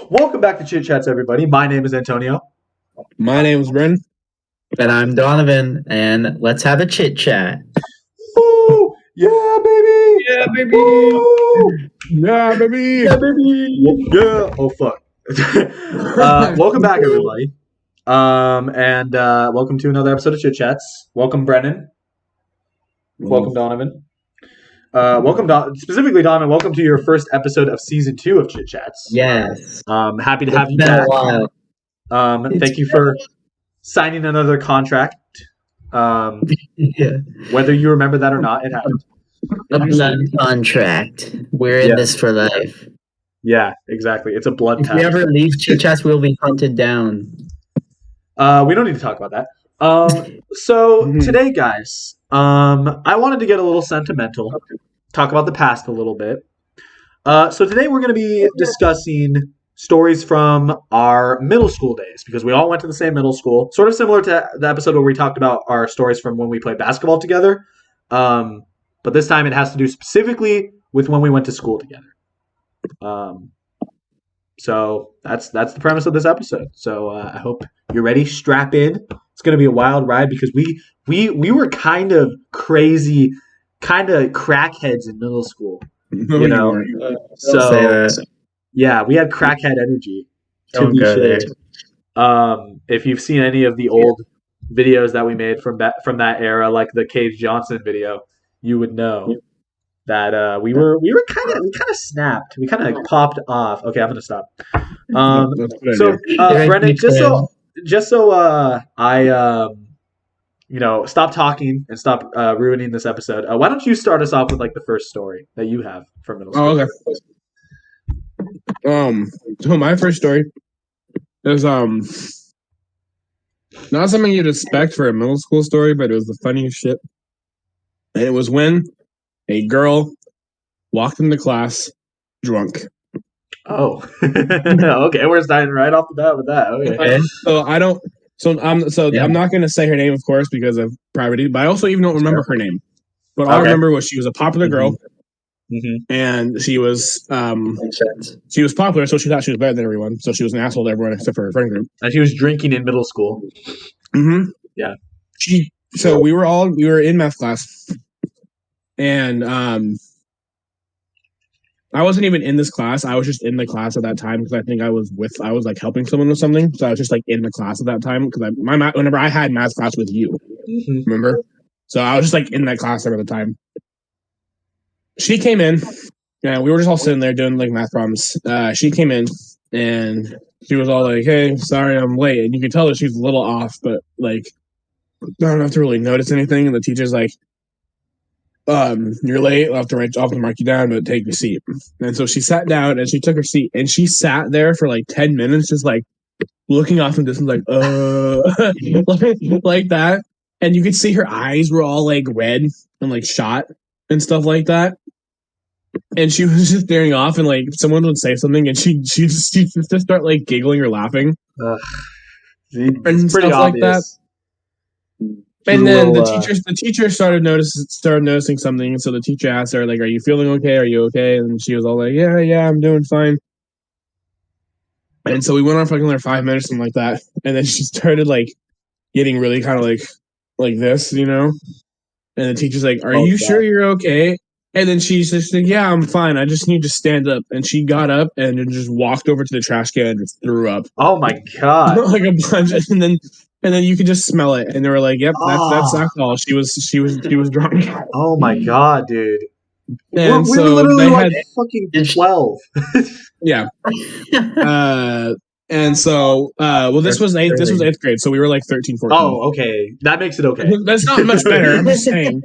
Welcome back to Chit Chats, everybody. My name is Antonio. My name is Brennen. And I'm Donavan, and let's have a chit chat. Woo! Yeah, baby! Yeah, baby! Woo! Yeah, baby! Yeah, baby! Yeah! Oh, fuck. Welcome back, everybody. And welcome to another episode of Chit Chats. Welcome, Brennen. Welcome, Donavan. Specifically, Donovan, welcome to your first episode of Season 2 of Chit Chats. Yes. Happy to have you It's been back. a while. Thank you for signing another contract. Yeah. Whether you remember that or not, it happened. A blood contract. We're in this for life. Yeah, exactly. It's a blood If test. we ever leave Chit Chats, we'll be hunted down. We don't need to talk about that. So today, guys, I wanted to get a little sentimental, talk about the past a little bit. So today we're going to be discussing stories from our middle school days because we all went to the same middle school, sort of similar to the episode where we talked about our stories from when we played basketball together. But this time it has to do specifically with when we went to school together. So that's the premise of this episode. So I hope you're ready. Strap in. It's going to be a wild ride because we were kind of crazy, kind of crackheads in middle school. You know, so yeah, we had crackhead energy. To be sure. If you've seen any of the old videos that we made from that era, like the Cage Johnson video, you would know that we kind of snapped. We kind of popped off. Okay, I'm gonna stop. So Brennan, just so I stop talking and stop ruining this episode. Why don't you start us off with like the first story that you have from middle school? Oh, okay. So my first story is not something you'd expect for a middle school story, but it was the funniest shit. And it was when a girl walked into class drunk. Oh, okay. We're starting right off the bat with that. Okay. I'm not going to say her name, of course, because of privacy. But I also even don't remember her name. But all I remember was she was a popular girl, and she was popular, so she thought she was better than everyone. So she was an asshole to everyone except for her friend group. And she was drinking in middle school. Yeah. So we were in math class, and I wasn't even in this class. I was just in the class at that time because I think I was like helping someone with something. So I was just like in the class at that time because whenever I had math class with you, remember? So I was just like in that class at the time. She came in, and we were just all sitting there doing like math problems. She came in, and she was all like, "Hey, sorry I'm late," and you could tell that she's a little off, but like I don't have to really notice anything. And the teacher's like, "You're late. I'll have to mark you down, but take your seat." And so she sat down and she took her seat, and she sat there for like 10 minutes, just like looking off in the distance, like like that. And you could see her eyes were all like red and like shot and stuff like that. And she was just staring off, and like someone would say something, and she just start like giggling or laughing, and stuff like that. And then the teacher started noticing something, and so the teacher asked her, like, "Are you feeling okay? Are you okay?" And she was all like, "Yeah, I'm doing fine." And so we went on for like 5 minutes, something like that, and then she started like getting really kind of like this, you know. And the teacher's like, "Are you sure you're okay?" And then she just said, "Yeah, I'm fine. I just need to stand up." And she got up and just walked over to the trash can and just threw up. Oh my god! Like a bunch, and then you could just smell it, and they were like, "Yep, that's alcohol." She was drunk. Oh my god, dude! And we were literally like fucking 12. Yeah. And so, this was eighth grade, so we were like 13, 14. Oh, okay. That makes it okay. That's not much better. I'm just saying.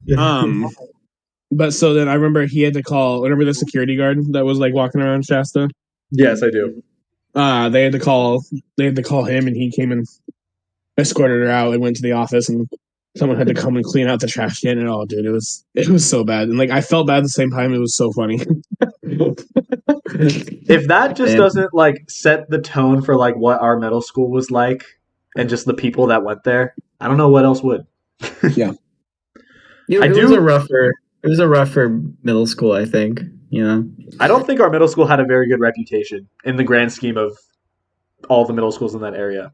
Yeah. But so then I remember he had to call. Remember the security guard that was like walking around Shasta? Yes, I do. They had to call him, and he came and escorted her out and went to the office, and someone had to come and clean out the trash can. And oh, dude, it was so bad, and like I felt bad at the same time. It was so funny. If that just doesn't like set the tone for like what our middle school was like, and just the people that went there, I don't know what else would. Yeah. It was a rougher middle school, I think. you know. I don't think our middle school had a very good reputation in the grand scheme of all the middle schools in that area.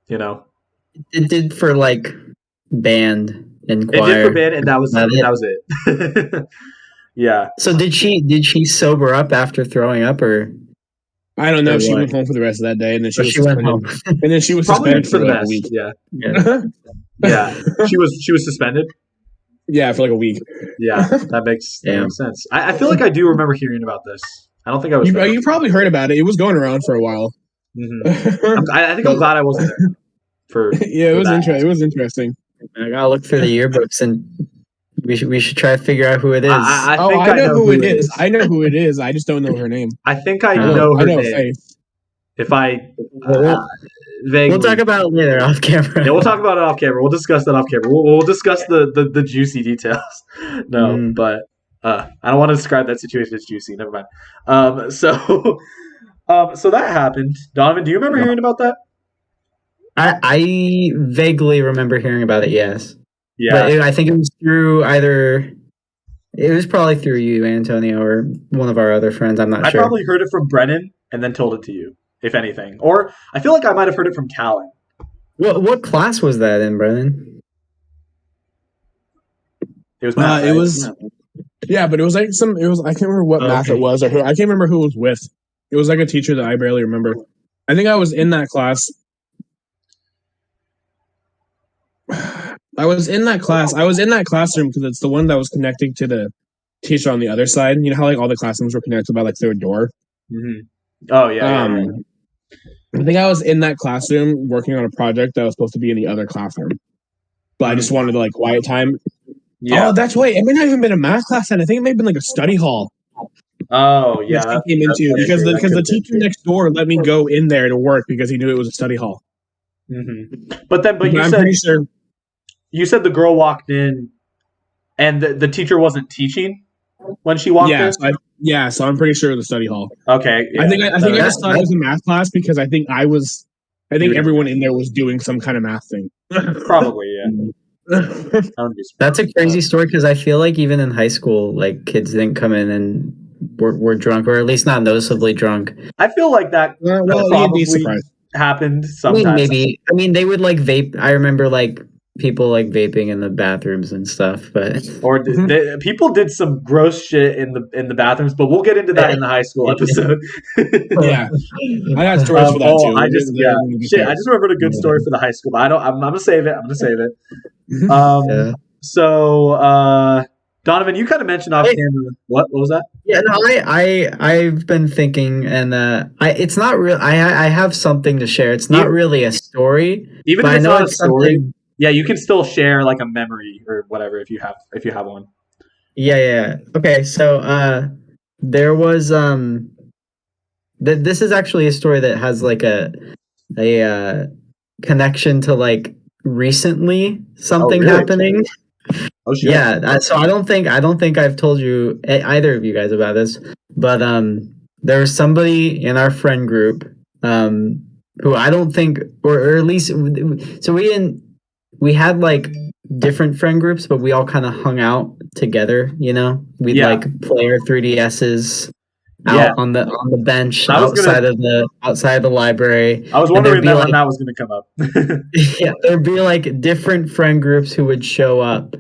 You know, It did for like band and it did for choir. band, and that was it. Yeah. So did she sober up after throwing up, or I don't know. or She what? went home for the rest of that day, and then she Or was she went suspended. home. And then she was Probably suspended for for the like a best. week. Yeah. Yeah. Yeah. She was suspended. Yeah, for like a week. Yeah, that makes sense. I feel like I do remember hearing about this. I don't think I was there. You probably heard about it. It was going around for a while. I think I'm glad I wasn't there. Yeah, it was interesting. It was interesting. I gotta look through the yearbooks, and we should try to figure out who it is. I think I know who it is. I know who it is. I just don't know her name. I think I know her name. Faith. If I vaguely. We'll talk about it later off camera. Yeah, we'll talk about it off camera. We'll discuss that off camera. We'll discuss the juicy details. No, but I don't want to describe that situation as juicy. Never mind. So that happened. Donovan, do you remember hearing about that? I vaguely remember hearing about it. Yes. Yeah. But I think it was through either. It was probably through you, Antonio, or one of our other friends. I'm not sure. I probably heard it from Brennen and then told it to you, if anything. Or I feel like I might have heard it from Callan. What class was that in, Brennen? It was math. It was. Yeah, but it was like I can't remember what math it was, or who. I can't remember who it was with. It was like a teacher that I barely remember. I think I was in that class. I was in that classroom because it's the one that was connecting to the teacher on the other side. You know how like all the classrooms were connected by like through a door? Mm-hmm. Oh, yeah. I think I was in that classroom working on a project that was supposed to be in the other classroom. But I just wanted like quiet time. Yeah. Oh, that's right. It may not even been a math class then. I think it may have been like a study hall. Oh, yeah. He came into because the teacher next door let me go in there to work because he knew it was a study hall. Mm-hmm. But you I'm said pretty sure. You said the girl walked in, and the teacher wasn't teaching when she walked in. So I'm pretty sure it was a study hall. Okay, yeah. I think I just thought it was a math class because I think everyone in there was doing some kind of math thing. Probably, yeah. That's a crazy story because I feel like even in high school, like kids didn't come in and were drunk, or at least not noticeably drunk. I feel like that probably happened sometimes. I mean, they would like vape. I remember like people like vaping in the bathrooms and stuff, but people did some gross shit in the bathrooms, but we'll get into that in the high school episode. Yeah, I got stories for that too. I just remembered a good story for the high school, but I'm gonna save it. So Donovan, you kind of mentioned off camera. What was that? Yeah, no, I've been thinking, and it's not real. I have something to share. It's not really a story, even if it's not a story. Yeah, you can still share like a memory or whatever if you have one. Yeah. Okay, so there was this is actually a story that has like a connection to like recently something happening. Oh shit. Yeah, so I don't think I've told you either of you guys about this, but there was somebody in our friend group who I don't think, or at least, so we had like different friend groups, but we all kind of hung out together, you know? We'd like play our 3DSs out on the bench outside of the library. I was wondering when that was going to come up. Yeah, there'd be like different friend groups who would show up.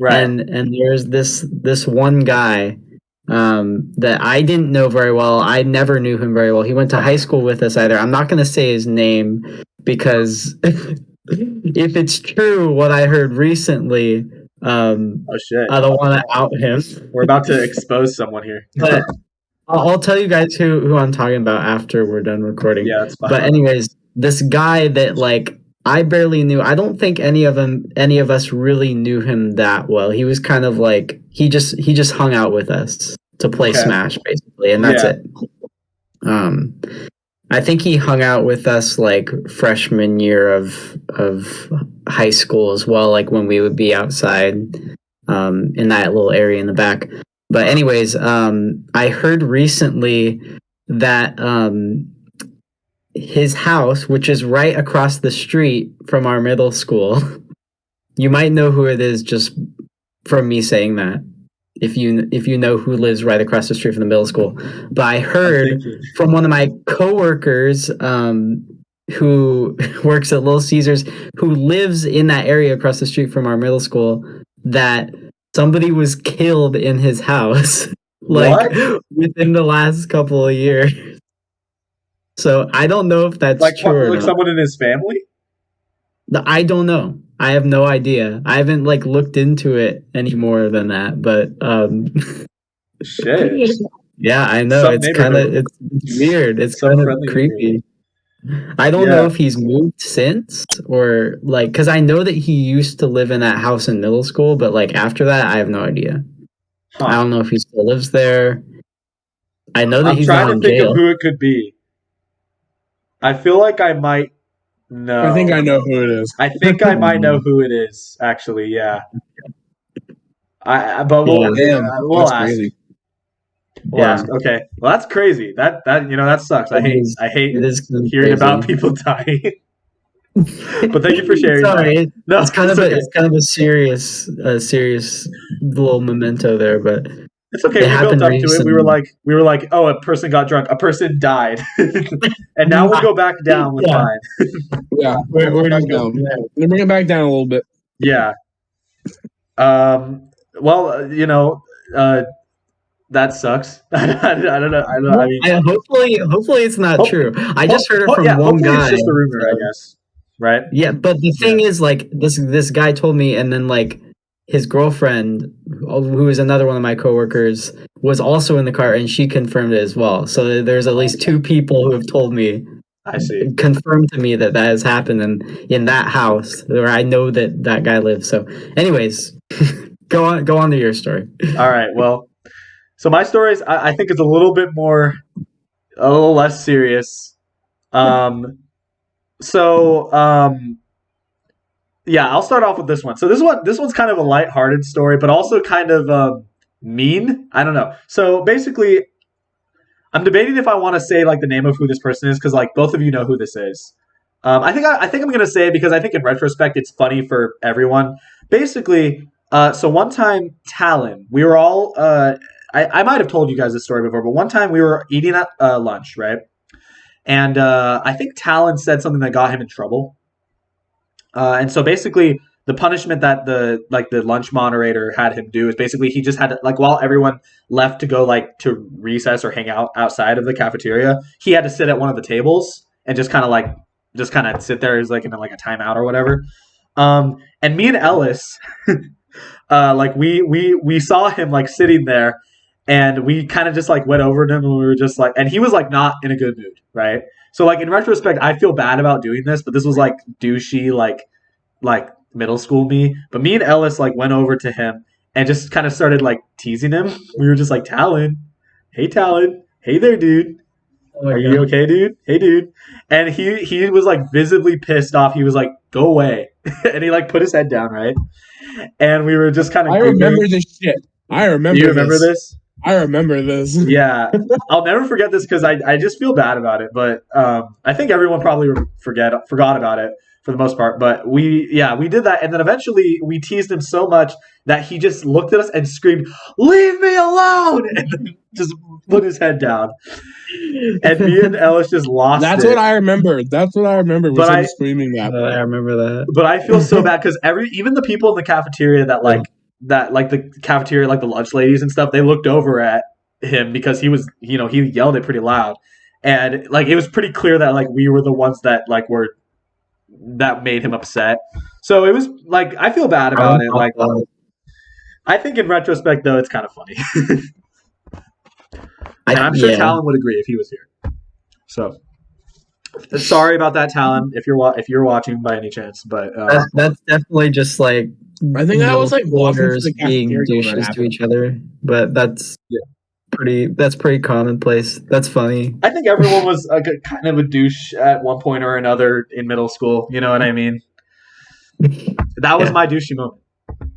Right. And there's this one guy that I didn't know very well. I never knew him very well. He went to high school with us either. I'm not going to say his name because if it's true what I heard recently, I don't want to out him. We're about to expose someone here. But I'll tell you guys who I'm talking about after we're done recording. Yeah, that's fine. But anyways, this guy that like I barely knew. I don't think any of us really knew him that well. He was kind of like he just hung out with us to play Smash basically, and that's it. I think he hung out with us like freshman year of high school as well, like when we would be outside in that little area in the back. But anyways, I heard recently that his house, which is right across the street from our middle school, you might know who it is just from me saying that. if you know who lives right across the street from the middle school. But I heard from one of my coworkers who works at Little Caesars, who lives in that area across the street from our middle school, that somebody was killed in his house like within the last couple of years. So I don't know if that's true or not. Someone in his family? I don't know. I have no idea. I haven't like looked into it any more than that. But shit. Yeah, I know. It's kind of it's weird. It's kind of creepy. I don't know if he's moved since or like because I know that he used to live in that house in middle school, but like after that, I have no idea. I don't know if he still lives there. I know that he's not in jail. I'm trying to think of who it could be. I feel like I might know. I think I know who it is. I think I might know who it is. Actually, yeah. We'll ask. Crazy. We'll ask. Okay. Well, that's crazy. That that sucks. I hate hearing about people dying. But thank you for sharing. Sorry, no, it's kind of a serious little memento there, but it's okay. We built up to it. We were like, oh, a person got drunk, a person died, and now we'll go back down with mine. We're back down. We'll bring it back down a little bit. Yeah. Well, that sucks. I don't know. I mean, hopefully it's not true. I just heard it from one guy. It's just a rumor, I guess. Right? Yeah, but the thing is, like, this guy told me, and then like his girlfriend, who is another one of my coworkers, was also in the car, and she confirmed it as well. So there's at least two people who have told me. I see. Confirmed to me that has happened in that house where I know that guy lives. So, anyways, go on to your story. All right. Well, so my story is I think it's a little less serious. Yeah, I'll start off with this one. So this one's kind of a lighthearted story, but also kind of mean. I don't know. So basically, I'm debating if I want to say like the name of who this person is because like both of you know who this is. I think I'm gonna say it because I think in retrospect it's funny for everyone. Basically, so one time Talon, we were all I might have told you guys this story before, but one time we were eating at lunch, right? And I think Talon said something that got him in trouble. And so basically the punishment that the lunch moderator had him do is basically he just had to, like, while everyone left to go like to recess or hang out outside of the cafeteria, he had to sit at one of the tables and just kind of sit there as like in like a timeout or whatever. And me and Ellis, like we saw him like sitting there, and we kind of just like went over to him, and we were just like, and he was like not in a good mood, right? So like in retrospect, I feel bad about doing this, but this was like douchey, like middle school me. But me and Ellis like went over to him and just kind of started like teasing him. We were just like, Talon, hey there, dude. Are you okay, dude? Hey, dude. And he was like visibly pissed off. He was like, go away. And he like put his head down, right? And we were just kind of. I remember this shit. You remember this? I remember this. Yeah. I'll never forget this because I just feel bad about it. But I think everyone probably forgot about it for the most part. But we did that. And then eventually we teased him so much that he just looked at us and screamed, leave me alone! And then just put his head down. And me and Ellis just lost That's what I remember. Was him screaming that. I remember that. But I feel so bad because even the people in the cafeteria the cafeteria, like the lunch ladies and stuff, they looked over at him because he was, he yelled it pretty loud. And like it was pretty clear that like we were the ones that like that made him upset. So it was like I feel bad about it. Like I think in retrospect though it's kind of funny. And I'm sure Talon would agree if he was here. So sorry about that, Talon, if you're watching by any chance. But that's definitely just like I think that was like waters being douches to each other. But that's pretty commonplace. That's funny. I think everyone was kind of a douche at one point or another in middle school. You know what I mean? That was my douchey moment,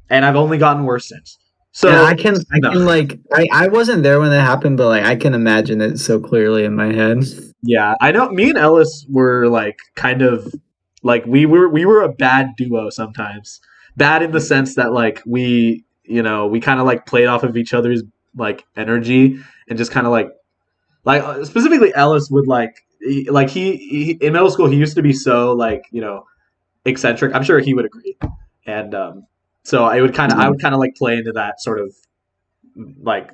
and I've only gotten worse since. So yeah, I wasn't there when it happened, but like I can imagine it so clearly in my head. Yeah, I know. Me and Ellis were like kind of like we were a bad duo sometimes. Bad in the sense that like we we kind of like played off of each other's like energy and just kind of like specifically Ellis would he in middle school he used to be so like eccentric. I'm sure he would agree, and so I would kind of like play into that sort of like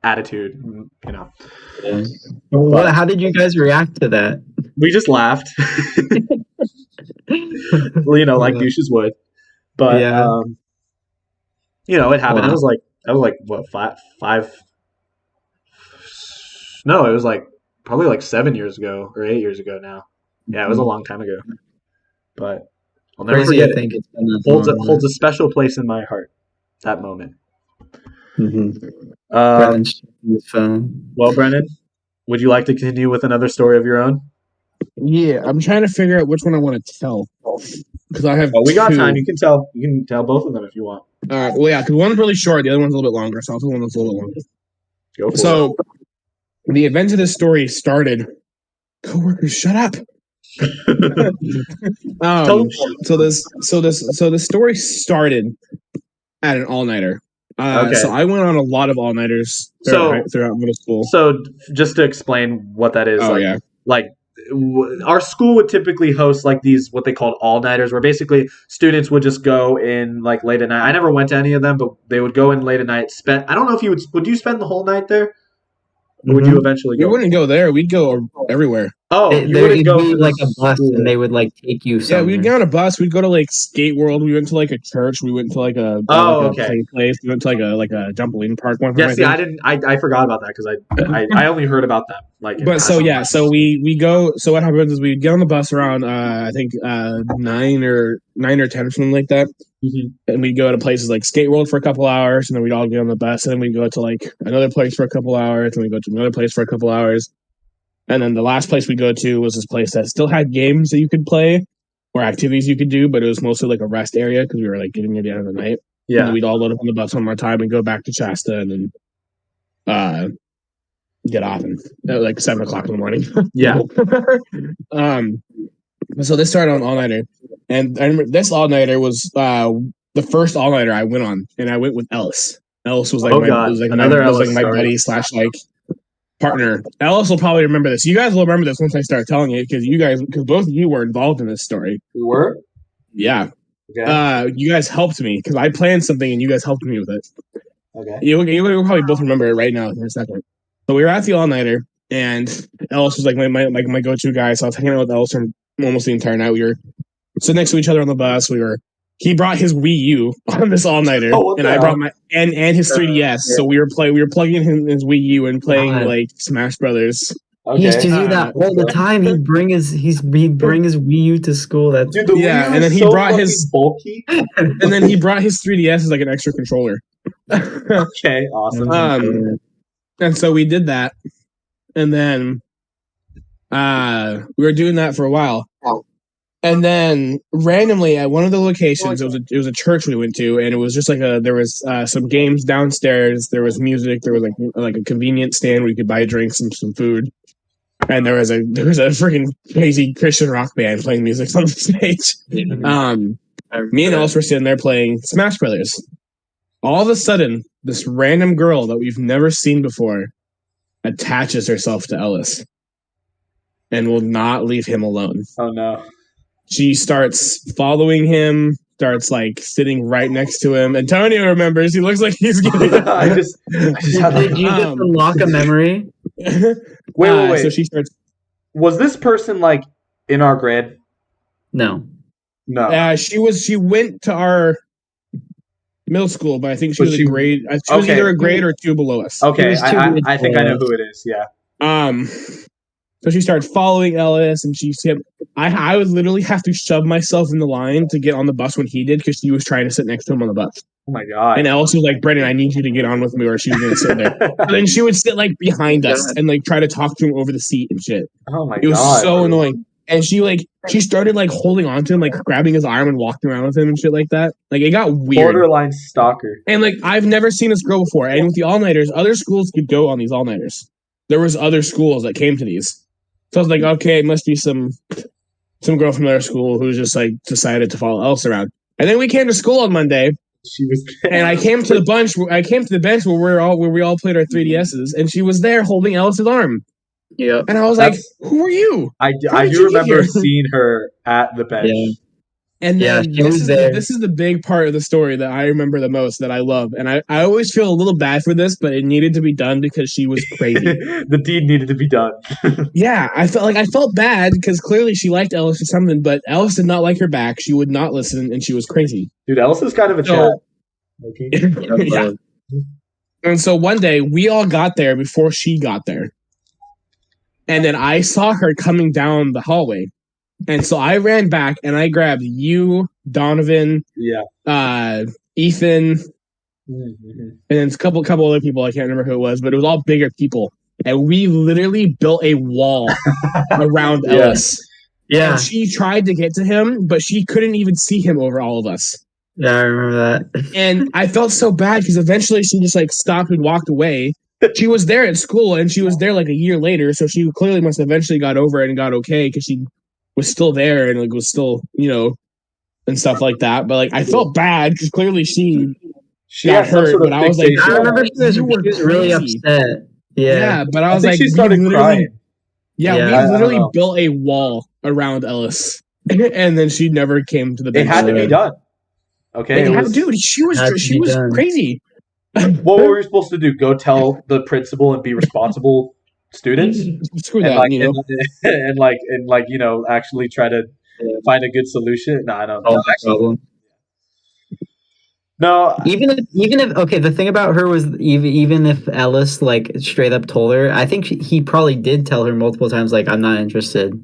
attitude. Yeah. Well, how did you guys react to that? We just laughed, like douches would. But Yeah. it happened. Wow. That was like what five? No, it was like probably like 7 years ago or 8 years ago now. Yeah, it was a long time ago. But I'll never Crazy forget to think it. it's been that Holds a special place in my heart. That moment. Brennan's checking his phone. Well, Brennan, would you like to continue with another story of your own? Yeah, I'm trying to figure out which one I want to tell because I have. We got two. time. You can tell both of them if you want. Well, yeah, because one's really short, the other one's a little bit longer. So I'll tell one that's a little longer. Go for it. The events of this story started. Coworkers, shut up. So the story started at an all-nighter. Okay. So I went on a lot of all-nighters throughout middle school. So just to explain what that is, our school would typically host like these what they called all-nighters, where basically students would just go in like late at night. I never went to any of them, but they would go in late at night. I don't know if would you spend the whole night there? Or would you eventually go? We wouldn't go there. We'd go everywhere. Oh, you wouldn't go to like a bus and they would like take you somewhere. Yeah, we'd get on a bus. We'd go to like Skate World. We went to like a church. We went to like a play place. We went to like a trampoline park one time. Yeah, see, I forgot about that because I only heard about that. So we go. So what happens is we get on the bus around I think 9 or 10 or something like that, and we go to places like Skate World for a couple hours, and then we'd all get on the bus, and then we go to like another place for a couple hours, and we go to another place for a couple hours. And then the last place we go to was this place that still had games that you could play or activities you could do, but it was mostly like a rest area because we were like getting near the end of the night. Yeah. And we'd all load up on the bus one more time and go back to Shasta and then get off at like 7 o'clock in the morning. Yeah. So this started on all-nighter. And I remember this all-nighter was the first all-nighter I went on, and I went with Ellis. Ellis was like my buddy / like partner. Ellis will probably remember this. You guys will remember this once I start telling it because both of you were involved in this story. We were? Yeah. Okay. You guys helped me because I planned something and you guys helped me with it. Okay. You probably both remember it right now in a second. So we were at the all-nighter and Ellis was like my go-to guy. So I was hanging out with Ellis for almost the entire night. We were sitting next to each other on the bus. He brought his Wii U on this all-nighter, and I brought my and his 3DS. Yeah. So we were plugging in his Wii U and playing like Smash Brothers. Okay. He used to do that all the time. He'd bring his Wii U to school. And then he brought his bulky, and then he brought his 3DS as like an extra controller. Okay, awesome. And so we did that, and then we were doing that for a while. And then randomly at one of the locations, it was a church we went to, and it was just like there was some games downstairs. There was music. There was like a convenience stand where you could buy drinks and some food. And there was a freaking crazy Christian rock band playing music on the stage. Me and Ellis were sitting there playing Smash Brothers. All of a sudden, this random girl that we've never seen before attaches herself to Ellis and will not leave him alone. Oh no. She starts following him, starts like sitting right next to him. Antonio remembers. He looks like he's getting. Did you just unlock a memory? Wait. So she starts. Was this person like in our grade? No. She went to our middle school, but I think she was a grade. She was either a grade or 2 below us. Okay, I think I know who it is. Yeah. So she started following Ellis, and I would literally have to shove myself in the line to get on the bus when he did because she was trying to sit next to him on the bus. Oh my god! And Ellis was like, "Brennan, I need you to get on with me, or she's gonna sit there." And then she would sit like behind us and like try to talk to him over the seat and shit. Oh my god! It was so annoying. And she started like holding on to him, like grabbing his arm and walking around with him and shit like that. Like it got weird. Borderline stalker. And like I've never seen this girl before. And with the all-nighters, other schools could go on these all-nighters. There was other schools that came to these. So I was like, okay, it must be some girl from their school who just like decided to follow Ellis around. And then we came to school on Monday. She was there. And I came to the bench where we all played our 3DSs, and she was there holding Alice's arm. Yeah. And I was like, "Who are you?" I do remember seeing her at the bench. Yeah. And then this is the big part of the story that I remember the most, that I love. And I always feel a little bad for this, but it needed to be done because she was crazy. The deed needed to be done. Yeah, I felt bad because clearly she liked Alice or something, but Alice did not like her back. She would not listen, and she was crazy. Dude, Alice is kind of a chat. Okay. Yeah. And so one day we all got there before she got there. And then I saw her coming down the hallway. And so I ran back and I grabbed you, Donavan, Ethan, and then a couple other people. I can't remember who it was, but it was all bigger people. And we literally built a wall around Ellis. Yeah. And she tried to get to him, but she couldn't even see him over all of us. Yeah, I remember that. And I felt so bad because eventually she just stopped and walked away. She was there at school, and she was there a year later, so she clearly must have eventually got over it and got okay because she was still there and was still, and stuff like that. But I felt bad because clearly she got hurt. But I was like, I remember she was really upset. Yeah, but I was like, she started crying. Yeah, we literally built a wall around Ellis, and then she never came to the bench. It had to be done. Okay, dude, she was crazy. What were we supposed to do? Go tell the principal and be responsible students? Screw that, and actually try to find a good solution. No, I don't know. Problem. No, even if okay, the thing about her was even if Ellis straight up told her, I think he probably did tell her multiple times I'm not interested.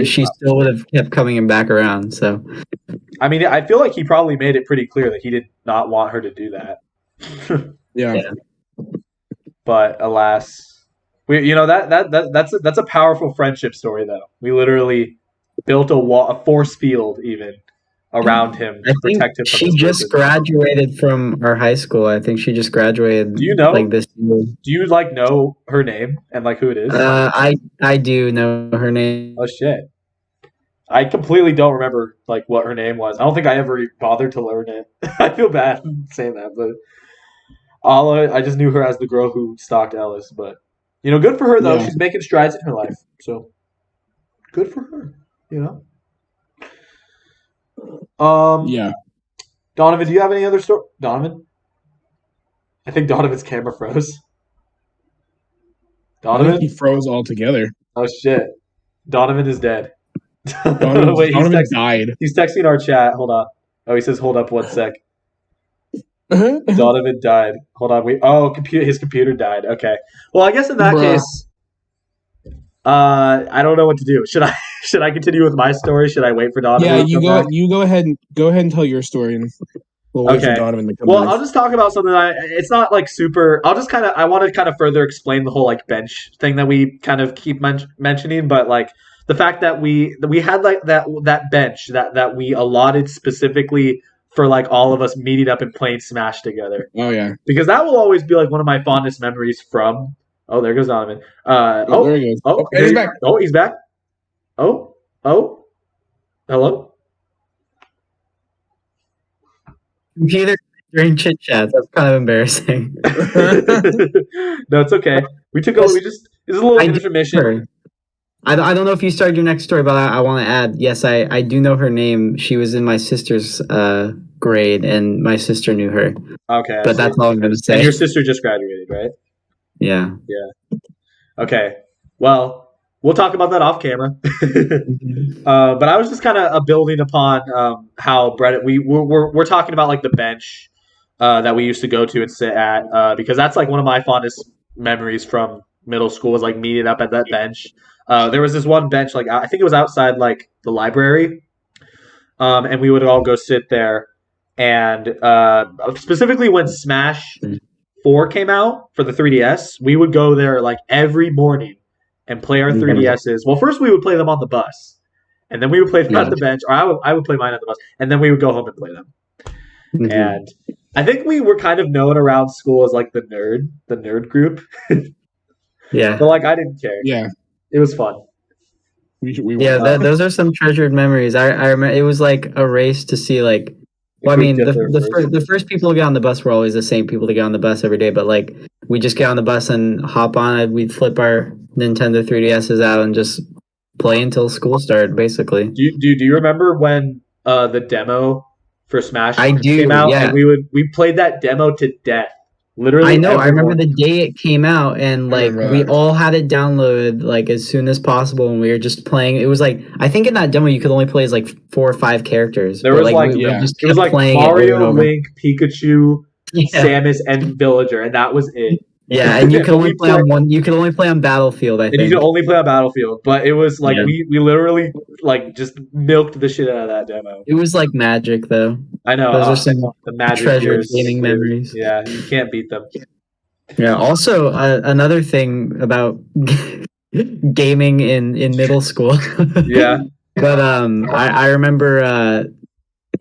She still would have kept coming back around. So, I mean, I feel like he probably made it pretty clear that he did not want her to do that. Yeah. But alas, that's a powerful friendship story though. We literally built a wall, a force field even around him to protect him from she just graduated from our high school. I think she just graduated. Do you know this year. Do you know her name and who it is? I do know her name. Oh shit. I completely don't remember what her name was. I don't think I ever bothered to learn it. I feel bad saying that, but I just knew her as the girl who stalked Ellis. But good for her though. Yeah. She's making strides in her life, so good for her. Yeah. Donavan, do you have any other story? Donavan? I think Donovan's camera froze. Donovan? I think he froze altogether. Oh shit. Donovan is dead. Donovan died. He's texting our chat. Hold on. Oh, he says, hold up 1 sec. Donovan died. Hold on. His computer died. Okay. Well, I guess in that case, I don't know what to do. Should I continue with my story? Should I wait for Donovan? Yeah, you go ahead and tell your story, and we'll wait for Donovan to come. Well, I'll just talk about something it's not super. I want to further explain the whole bench thing that we kind of keep mentioning, but the fact that we had that bench that we allotted specifically for all of us meeting up and playing Smash together. Oh yeah, because that will always be one of my fondest memories from. Oh, there goes Donovan. There he goes. Oh, he's back. Oh, he's back. Oh, hello. Computer during Chit Chats. That's kind of embarrassing. No, it's okay. It's a little intermission. I don't know if you started your next story, but I want to add. Yes, I do know her name. She was in my sister's grade, and my sister knew her. Okay, but that's all I'm going to say. And your sister just graduated, right? Yeah. Yeah. Okay. Well, we'll talk about that off camera. But I was just kind of building upon how Brennen. We're talking about the bench that we used to go to and sit at because that's one of my fondest memories from middle school was meeting up at that bench. There was this one bench I think it was outside the library, and we would all go sit there. And specifically when Smash 4 came out for the 3DS, we would go there every morning and play our 3DSs. Well, first we would play them on the bus, and then we would play them at the bench, or I would play mine at the bus, and then we would go home and play them. Mm-hmm. And I think we were kind of known around school as the nerd group. Yeah. But I didn't care. Yeah. It was fun. Those are some treasured memories. I remember it was a race to see Well, I mean, the first people to get on the bus were always the same people to get on the bus every day, but like we just get on the bus and hop on it. We'd flip our Nintendo 3DSs out and just play until school started, basically. Do you remember when the demo for Smash came out? Yeah. And we played that demo to death. Literally, I know. I remember the day it came out, and like we all had it downloaded like as soon as possible, and we were just playing. It was like I think in that demo you could only play as like 4 or 5 characters. There was like, it was like Mario, Link, Pikachu, Samus, and Villager, and that was it. Yeah, and you could only play on one. You could only play on Battlefield. I think you could only play on Battlefield, but it was like we literally like just milked the shit out of that demo. It was like magic, though. I know. Those are some the magic treasured gaming memories. Yeah, you can't beat them. Yeah. Also, another thing about gaming in middle school. Yeah. But I remember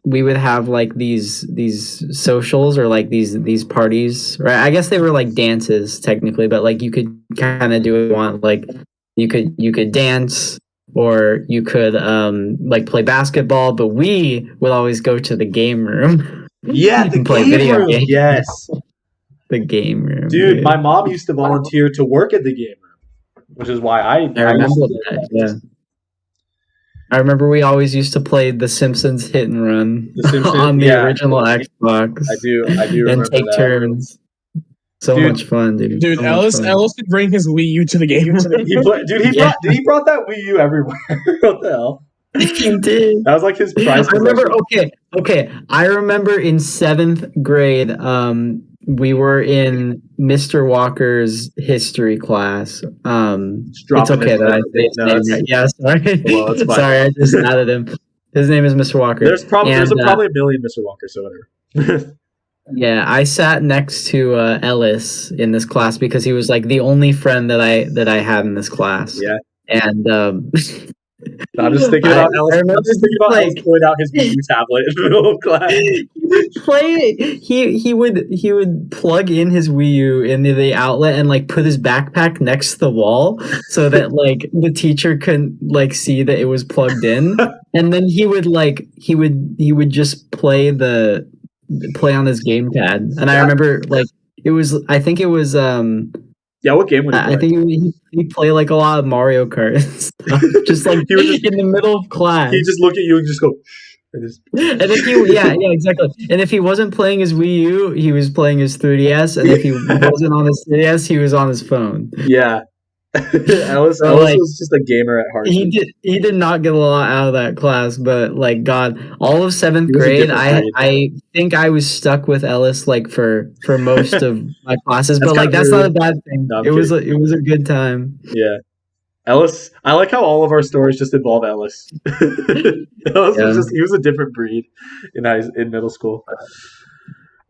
we would have like these socials or like these parties, right? I guess they were like dances technically, but like you could kind of do what you want. Like you could dance or you could like play basketball, but we would always go to the game room. Yeah, the play game video room. games. Yes. The game room. Dude, my mom used to volunteer to work at the game room, which is why I remember that. Yeah. I remember we always used to play The Simpsons Hit and Run on the original Xbox. I do remember and take turns. So much fun, dude. Dude, Ellis could bring his Wii U to the game room. He brought that Wii U everywhere. What the hell? He did. That was like his prize. I remember. Okay. I remember in 7th grade, we were in Mr. Walker's history class. It's okay that I say his name right. Yeah, sorry. Well, it's fine. Sorry, I just added him. His name is Mr. Walker. There's probably a million Mr. Walkers, so whatever. Yeah, I sat next to Ellis in this class because he was like the only friend that I had in this class. Yeah. And I'm just thinking about Ellis. I'm just thinking about Ellis pulling out his Wii U tablet in the middle of class. He would plug in his Wii U into the outlet and like put his backpack next to the wall so that like the teacher couldn't like see that it was plugged in. And then he would just play on his gamepad. And I remember like I think it was yeah, what game would he play? I think he'd play like a lot of Mario Kart and stuff. Just like he was in the middle of class. He'd just look at you and just go and if yeah, exactly. And if he wasn't playing his Wii U, he was playing his 3DS, and if he wasn't on his 3DS, he was on his phone. Yeah. Ellis was just a gamer at heart. He did not get a lot out of that class, but like God, all of 7th grade, I think I was stuck with Ellis like for most of my classes, but like that's not a bad thing. No, it was a good time. Yeah. Ellis, I like how all of our stories just involve Ellis. Ellis he was a different breed in middle school.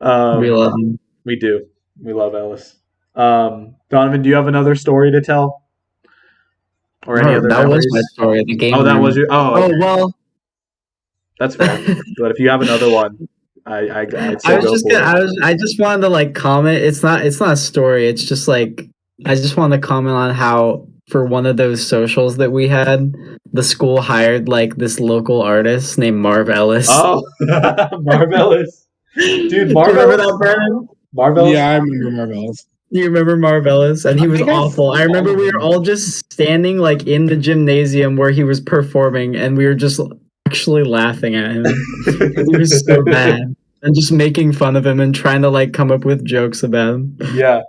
We love him. We do. We love Ellis. Donavan, do you have another story to tell? Or any other that memories? Was my story. The game. Oh, that was your. Oh, okay. Well. That's fair. But if you have another one, I'd say I just wanted to like comment. It's not a story. It's just like I just wanted to comment on how for one of those socials that we had, the school hired like this local artist named Marv Ellis. Oh, Marv Ellis, dude, Marv. Do you remember that, Brennen? Marv Ellis? Yeah, I remember Marv Ellis. You remember Marv Ellis? And he was awful. I remember we were all just standing like in the gymnasium where he was performing, and we were just actually laughing at him. He was so bad. And just making fun of him and trying to like come up with jokes about him. Yeah.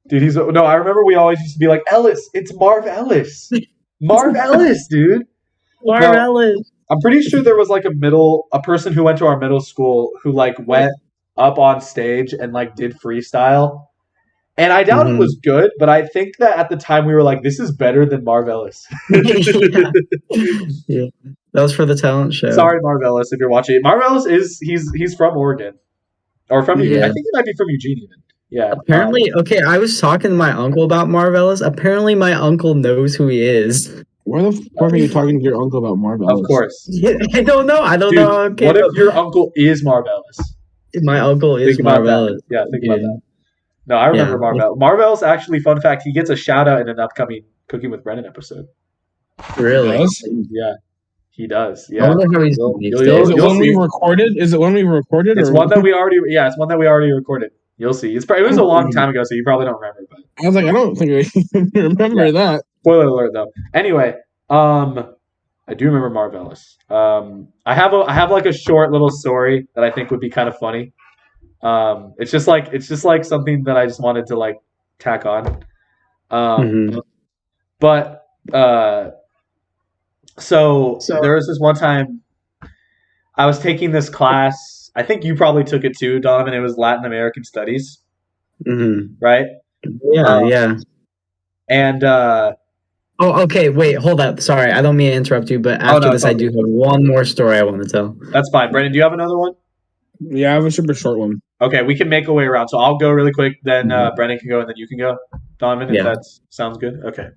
Dude, I remember we always used to be like, Ellis, it's Marv Ellis. Marv Ellis, dude. Marv Ellis. I'm pretty sure there was like a person who went to our middle school who like went up on stage and like did freestyle. And I doubt it was good, but I think that at the time we were like, this is better than Marv Ellis. Yeah. That was for the talent show. Sorry, Marv Ellis, if you're watching it. Marv Ellis he's from Oregon. Or from Eugene. I think he might be from Eugene even. Yeah. Apparently, okay, I was talking to my uncle about Marv Ellis. Apparently my uncle knows who he is. Why the fuck are you talking to your uncle about Marv Ellis? Of course. Yeah, I don't know. Okay, what if your uncle is Marv Ellis? My uncle is Marv Ellis. Yeah, think about that. No, I remember Marv Ellis. Marv Ellis, actually, fun fact, he gets a shout out in an upcoming Cooking with Brennen episode. Really? Yeah. He does. I Yeah. wonder how he's You'll- doing these you'll- days. Is it you'll one we see. recorded? Is it one we recorded? It's or one that we already. Yeah, it's one that we already recorded. You'll see. It was a long time ago, so you probably don't remember. But I was like, I don't think I even remember that. spoiler alert, though. Anyway, I do remember Marvelous. I have like a short little story that I think would be kind of funny. It's just like something that I just wanted to like tack on. Mhm. But so there was this one time I was taking this class. I think you probably took it too, Donovan. It was Latin American Studies, Mhm. right? Yeah, yeah. And Oh, okay. Wait, hold up. Sorry, I don't mean to interrupt you, but after no, this, it's all I do good. have one more story I want to tell. That's fine. Brendan, do you have another one? Yeah, I have a super short one. Okay, we can make a way around. So I'll go really quick, then Mhm. Brendan can go, and then you can go, Donovan, if Yeah. that sounds good. Okay.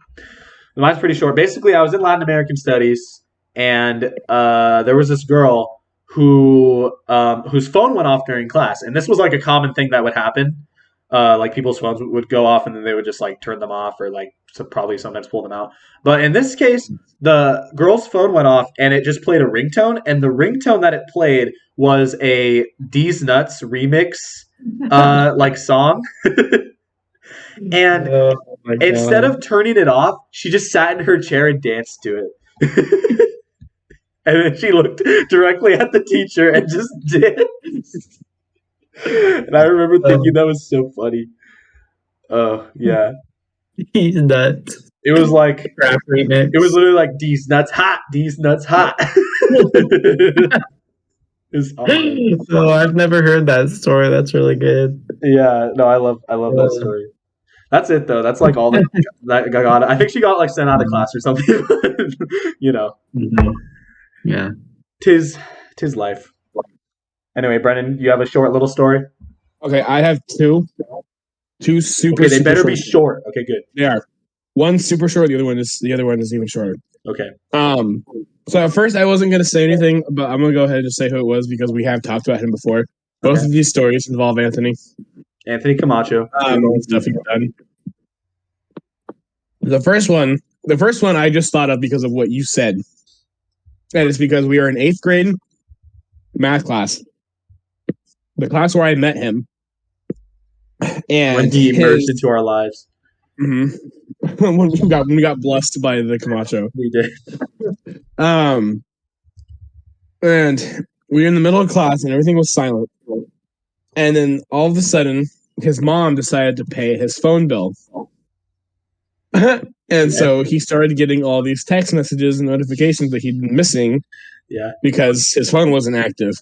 Mine's pretty short. Basically, I was in Latin American Studies, and there was this girl whose phone went off during class, and this was like a common thing that would happen. Like people's phones would go off, and then they would just like turn them off, or like probably sometimes pull them out. But in this case, the girl's phone went off, and it just played a ringtone, and the ringtone that it played was a D's Nuts remix, like song. And Oh my instead God. of turning it off, she just sat in her chair and danced to it. And then she looked directly at the teacher and just danced. And I remember thinking that was so funny. Oh, yeah. He's nuts. It was like, Rap remix. it was literally like, D's nuts hot, D's nuts hot. It's awesome. Oh, I've never heard that story. That's really good. Yeah, no, I love that story. That's it though. That's like all that got. I think she got like sent out of class or something. You know, Mhm. Yeah. tis life. Anyway, Brennan, you have a short little story. Okay, I have two super. Okay, they super better short be short. Okay, good. They are. One super short. The other one is even shorter. Okay. So at first I wasn't gonna say anything, but I'm gonna go ahead and just say who it was because we have talked about him before. Both Okay. of these stories involve Anthony. Anthony Camacho. And stuff he's done. The first one I just thought of because of what you said. And it's because we were in 8th grade math class. The class where I met him. And When he emerged into our lives. Mm-hmm. when we got blessed by the Camacho. We did. And we were in the middle of class and everything was silent. And then all of a sudden, his mom decided to pay his phone bill. And so he started getting all these text messages and notifications that he'd been missing. Yeah. Because his phone wasn't active.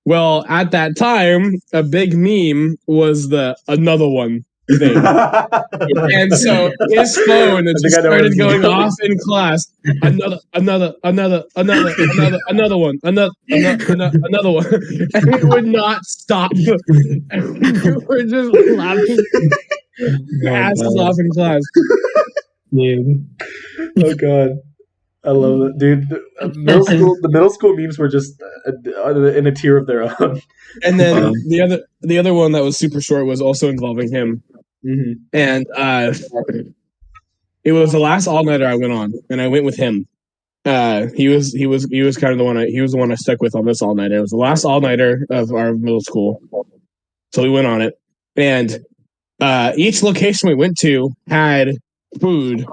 Well, at that time, a big meme was the another one thing. And so his phone just started going off in class. Another one. Another one. And it would not stop. And we were just laughing asses off in class. Dude. Oh god. I love it, dude. The middle school memes were just in a tier of their own. And then the other one that was super short was also involving him. Mm-hmm. And it was the last all nighter I went on, and I went with him. He was kind of the one he was the one I stuck with on this all nighter. It was the last all nighter of our middle school, so we went on it. And each location we went to had food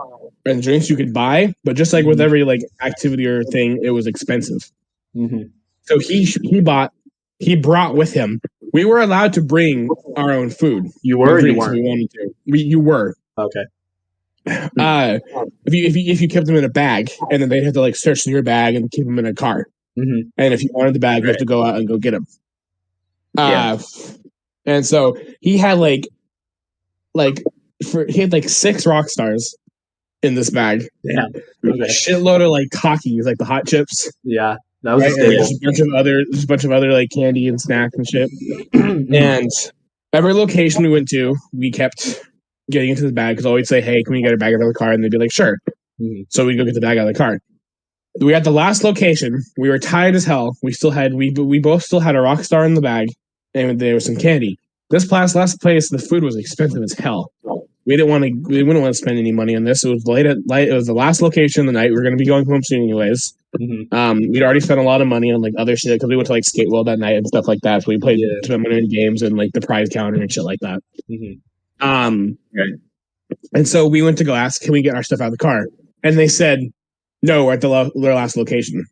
and drinks you could buy, but just like with every like activity or thing, it was expensive. Mm-hmm. So he brought with him. We were allowed to bring our own food. You were, or you drinks if weren't? we wanted to. You were. Okay. If you kept them in a bag, and then they'd have to like search through your bag and keep them in a car. Mm-hmm. And if you wanted the bag, you have to go out and go get them. Yeah. And so he had he had like 6 rock stars in this bag. Damn. Okay. A shitload of like cockies, like the hot chips. Yeah, that was Right? a staple. There's a bunch of other like candy and snacks and shit. And every location we went to, we kept getting into the bag because I always say, "Hey, can we get a bag out of the car?" And they'd be like, "Sure." Mm-hmm. So we go get the bag out of the car. We at the last location. We were tired as hell. We both still had a rock star in the bag, and there was some candy. This last place, the food was expensive as hell. we wouldn't want to spend any money on this. It was late. It was the last location of the night. We were going to be going home soon anyways. We'd already spent a lot of money on like other shit because we went to like skate world that night and stuff like that. So we played tournament games and like the prize counter and shit like that. And so we went to go ask, can we get our stuff out of the car? And they said, no, we're at their last location.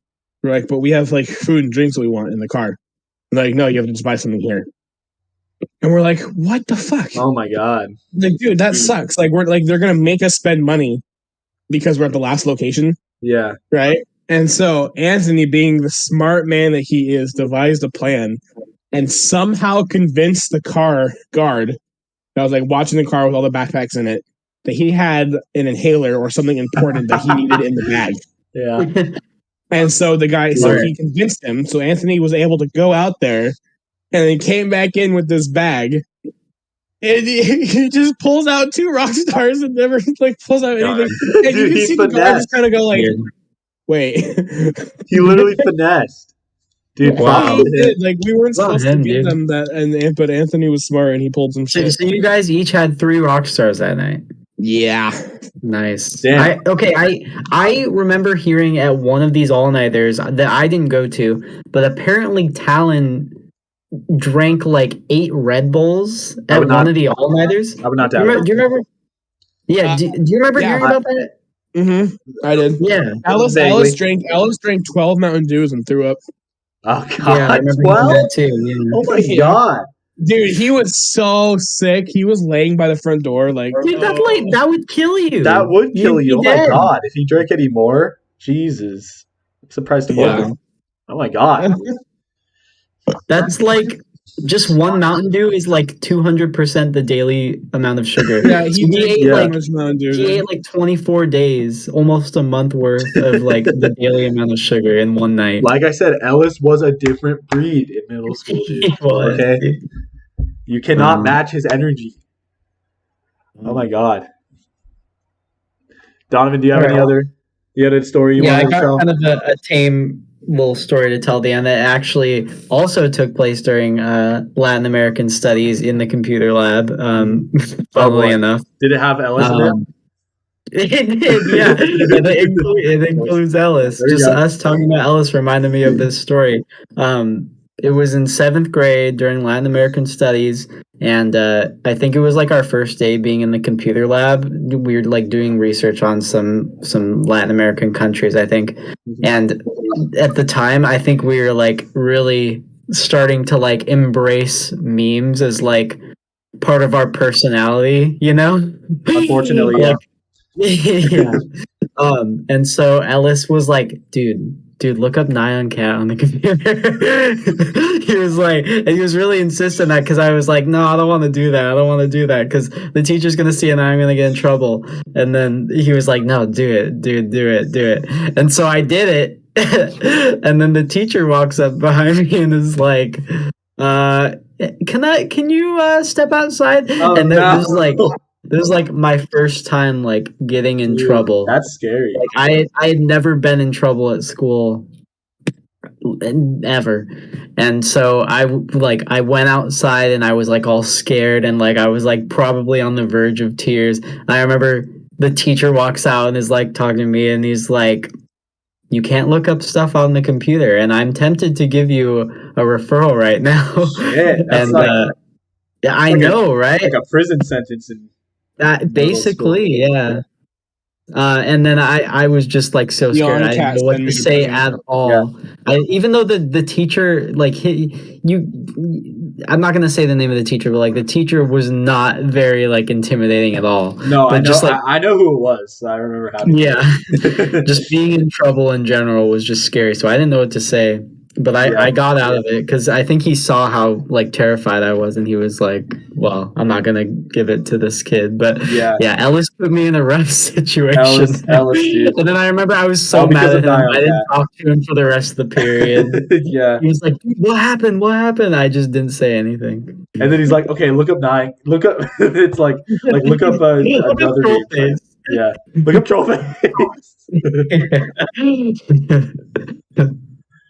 We're like, but we have like food and drinks that we want in the car. And they're like, no, you have to just buy something here. And we're like, what the fuck? Oh my god! Like, dude, that sucks. Like, we're like, they're gonna make us spend money because we're at the last location. Yeah. Right. And so Anthony, being the smart man that he is, devised a plan and somehow convinced the car guard that was like watching the car with all the backpacks in it that he had an inhaler or something important that he needed in the bag. Yeah. And so he convinced him. So Anthony was able to go out there and then came back in with this bag. And he just pulls out 2 rock stars and never like pulls out anything. And dude, you can see the guard just kind of go like, wait. He literally finessed. Dude, wow. He did. Like, we weren't supposed to give them that, but Anthony was smart and he pulled some shit. So you guys each had 3 rock stars that night. Yeah. Nice. I remember hearing at one of these all-nighters that I didn't go to, but apparently Talon drank like 8 Red Bulls at one of the all-nighters. I would not doubt it. Do you remember? Yeah, do you remember hearing about that? Mm-hmm. I did. Yeah. Alice drank 12 Mountain Dews and threw up. Oh god. Yeah, I remember that too. Yeah. Oh my god. Dude, he was so sick. He was laying by the front door like, dude, that would kill you. That would kill you. Oh my god. If he drank any more, Jesus. I'm surprised to both. Oh my god. That's like just one Mountain Dew is like 200% the daily amount of sugar. Yeah, he ate like 24 days, almost a month worth of like the daily amount of sugar in one night. Like I said, Ellis was a different breed in middle school, dude. Okay? You cannot match his energy. Oh my god. Donovan, do you have any other story you want to tell? I got kind of a tame little story to tell, Dan, that actually also took place during Latin American studies in the computer lab, funnily enough. Did it have Ellis in it? It did, yeah. It includes Ellis. Just us talking about Ellis reminded me of this story. It was in 7th grade during Latin American studies, and I think it was like our first day being in the computer lab. We were like doing research on some Latin American countries, I think. And at the time, I think we were like really starting to like embrace memes as like part of our personality, you know? Unfortunately, yeah. Yeah. And so Ellis was like, dude, look up Nyan Cat on the computer. He was like, and he was really insistent that because I was like, no, I don't want to do that because the teacher's gonna see it and I'm gonna get in trouble. And then he was like, no, do it, do it. And so I did it. And then the teacher walks up behind me and is like, can you step outside? Oh, and this was like my first time like getting in trouble. That's scary. Like, I had never been in trouble at school ever. And so I went outside and I was like all scared and like I was like probably on the verge of tears. I remember the teacher walks out and is like talking to me and he's like, you can't look up stuff on the computer and I'm tempted to give you a referral right now. Shit, that's I know, right? Like a prison sentence basically, yeah. And then I was just like so scared. I didn't know what to say at all. Yeah. Even though the teacher like I'm not gonna say the name of the teacher, but like the teacher was not very like intimidating at all. No, but I know who it was. I remember having. Yeah, just being in trouble in general was just scary. So I didn't know what to say. But I got out of it because I think he saw how like terrified I was, and he was like, "Well, I'm not gonna give it to this kid." But yeah, Ellis put me in a rough situation. Ellis, dude. And then I remember I was so mad at him. I didn't talk to him for the rest of the period. Yeah, he was like, "What happened? What happened?" I just didn't say anything. And then he's like, "Okay, look up 9. Look up." It's like look up another name. Yeah, look up troll face.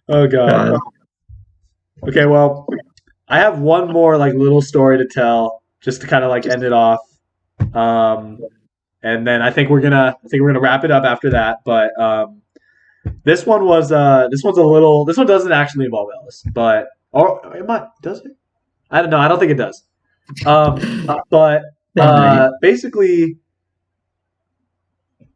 Oh god. Okay, well, I have one more like little story to tell, just to kind of like end it off. And then I think we're gonna wrap it up after that. But this one one's a little. This one doesn't actually involve Ellis, but does it? I don't know. I don't think it does. But basically,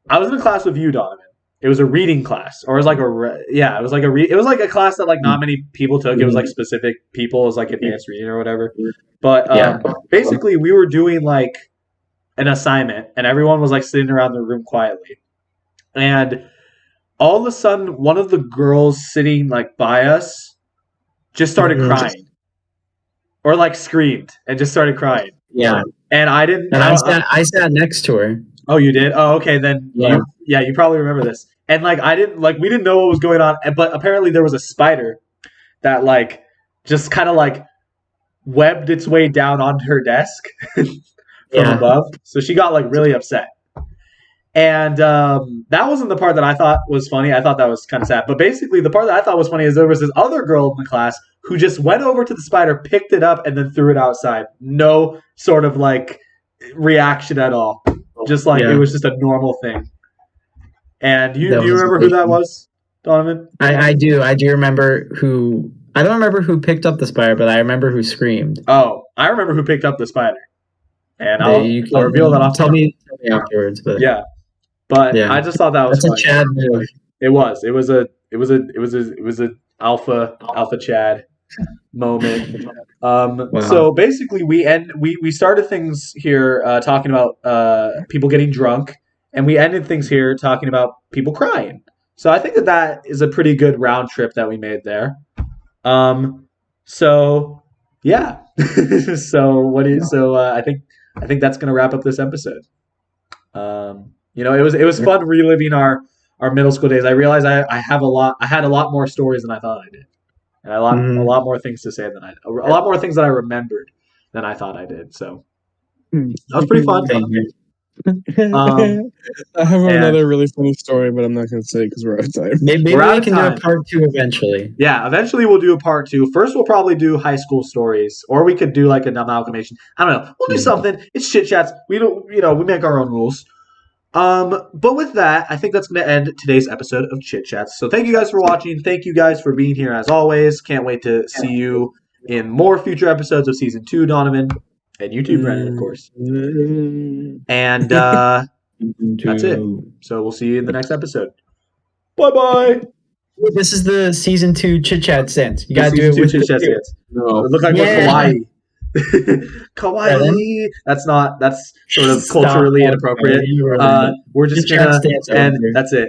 I was in a class with you, Donovan. It was a reading class, or it was like it was like a class that like not many people took. It was like specific people. It was like advanced reading or whatever. But basically, we were doing like an assignment, and everyone was like sitting around the room quietly, and all of a sudden, one of the girls sitting like by us just started crying, or like screamed and just started crying. Yeah, and I didn't. And I sat next to her. Oh, you did? Oh, okay. Then you probably remember this. And like we didn't know what was going on, but apparently there was a spider that like just kind of like webbed its way down onto her desk from above. So she got like really upset. And that wasn't the part that I thought was funny. I thought that was kind of sad. But basically the part that I thought was funny is there was this other girl in the class who just went over to the spider, picked it up, and then threw it outside. No sort of like reaction at all. Just like it was just a normal thing. And do you remember who that was, Donovan? I do. I do remember who. I don't remember who picked up the spider, but I remember who screamed. Oh, I remember who picked up the spider. And I'll reveal that off. Tell me afterwards. But I just thought that was funny. A Chad move. It was a alpha Chad moment. Wow. So basically we started things here talking about people getting drunk, and we ended things here talking about people crying. So I think that is a pretty good round trip that we made there. So yeah. I think that's gonna wrap up this episode. It was fun reliving our middle school days. I realized I had a lot more stories than I thought I did. And a lot more things to say a lot more things that I remembered than I thought I did. So that was pretty fun. I have another really funny story, but I'm not going to say it because we're out of time. Maybe we can do a part 2 eventually. Yeah, eventually we'll do a part 2. First, we'll probably do high school stories, or we could do like an amalgamation. I don't know. We'll do something. It's Chit Chats. We make our own rules. But with that, I think that's going to end today's episode of Chit Chats. So thank you guys for watching. Thank you guys for being here as always. Can't wait to see you in more future episodes of Season 2, Donovan. And you too, Brennen, of course. And that's it. So we'll see you in the next episode. Bye-bye. This is the Season 2 Chit Chat stance. You got to do it with Chit Chat stance. No. It looks like we're kawaii. Kawaii. That's sort of culturally inappropriate. We're just gonna, and that's it.